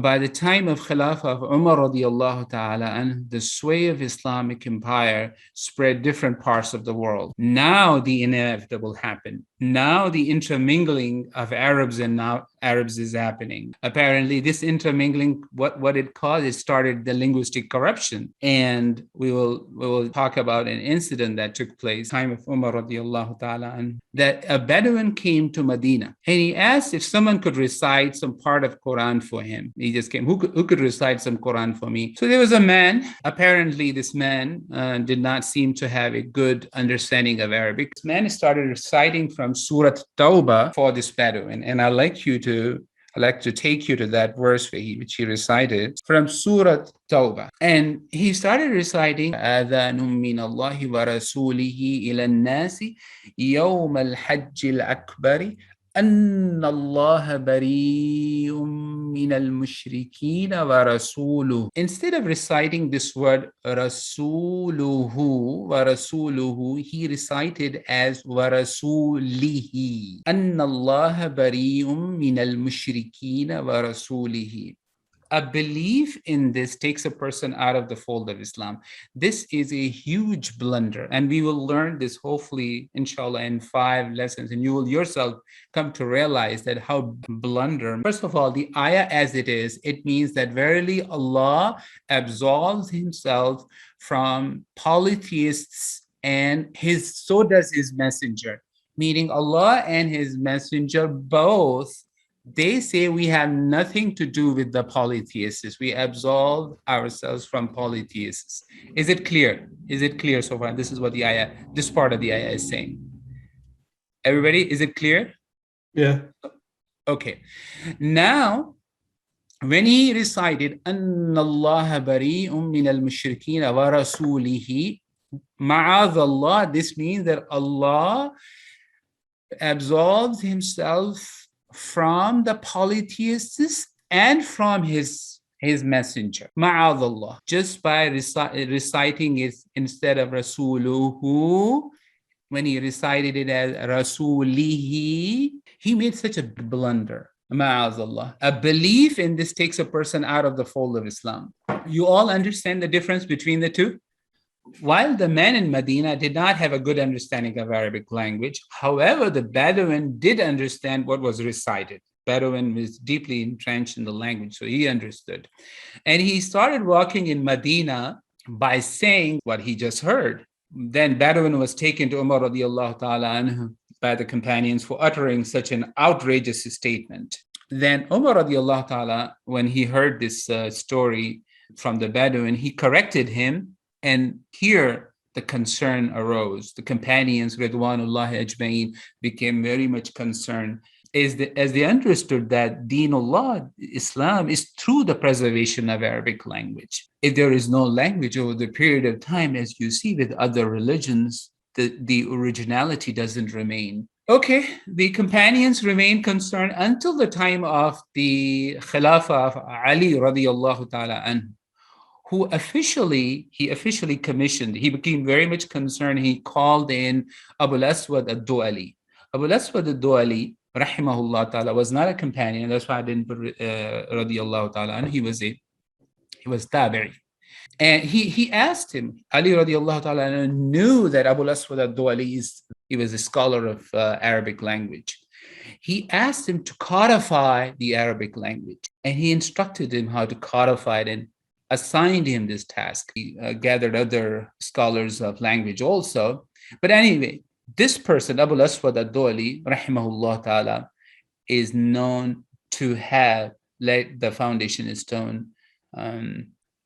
By the time of Khilafah of Umar radiallahu ta'ala, and the sway of Islamic empire spread different parts of the world. Now the inevitable happened. Now the intermingling of Arabs and non-Arabs is happening. Apparently, this intermingling, what it caused, it started the linguistic corruption. And we will talk about an incident that took place time of Umar radiallahu ta'ala, and that a Bedouin came to Medina and he asked if someone could recite some part of Quran for him. He just came, who could recite some Quran for me? So there was a man. Apparently, this man did not seem to have a good understanding of Arabic. This man started reciting from Surah Tawbah for this Bedouin, and I'd like to take you to that verse which he recited from Surah Tawbah. And he started reciting, آذان من الله ورسوله إلى الناس يوم الحج الأكبر أن الله بريء من المشركين ورسوله. Instead of reciting this word رسوله, he recited as ورسوله أن الله بريء من المشركين ورسوله. A belief in this takes a person out of the fold of Islam. This is a huge blunder, and we will learn this hopefully, inshallah, in 5 lessons, and you will yourself come to realize that how blunder. First of all, the ayah as it is, it means that verily Allah absolves himself from polytheists, and so does his messenger, meaning Allah and his messenger both, they say we have nothing to do with the polytheists. We absolve ourselves from polytheists. Is it clear? Is it clear so far? This is what this part of the ayah is saying. Everybody, is it clear? Yeah. Okay. Now, when he recited, أَنَّ اللَّهَ بَرِيءٌ مِّنَ الْمُشْرِكِينَ وَرَسُولِهِ مَعَاذَ اللَّهِ, this means that Allah absolves himself from the polytheists and from his messenger, ma'adallah, just by reciting it instead of rasuluhu. When he recited it as rasulihi, he made such a blunder, ma'adallah. A belief in this takes a person out of the fold of Islam. You all understand the difference between the two? While the man in Medina did not have a good understanding of Arabic language, however, the Bedouin did understand what was recited. Bedouin was deeply entrenched in the language, so he understood. And he started walking in Medina by saying what he just heard. Then Bedouin was taken to Umar radiallahu ta'ala anhu by the companions for uttering such an outrageous statement. Then Umar radiallahu ta'ala, when he heard this story from the Bedouin, he corrected him. And here the concern arose. The companions, Ridwanullahi Ajma'in, became very much concerned as they understood that Deenullah, Islam, is through the preservation of Arabic language. If there is no language over the period of time, as you see with other religions, the originality doesn't remain. Okay, the companions remained concerned until the time of the Khilafah of Ali radiallahu ta'ala anhu, who he officially commissioned. He became very much concerned. He called in Abu al-Aswad al-Du'ali. Abu al-Aswad al-Du'ali, rahimahullah ta'ala, was not a companion. That's why I didn't put radiallahu ta'ala. And he was tabi'i. And he asked him, Ali radiallahu ta'ala knew that Abu al-Aswad al-Du'ali he was a scholar of Arabic language. He asked him to codify the Arabic language. And he instructed him how to codify it and assigned him this task. He gathered other scholars of language also. But anyway, this person, Abu al-Aswad al-Du'ali, rahimahullah ta'ala, is known to have laid the foundation stone.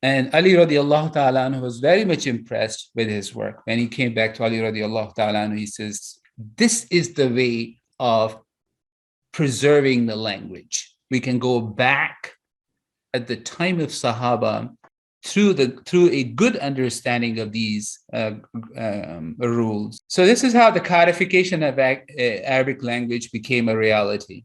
And Ali radiallahu ta'ala anhu was very much impressed with his work. When he came back to Ali radiallahu ta'ala anhu, he says, this is the way of preserving the language. We can go back at the time of Sahaba through a good understanding of these rules. So this is how the codification of Arabic language became a reality.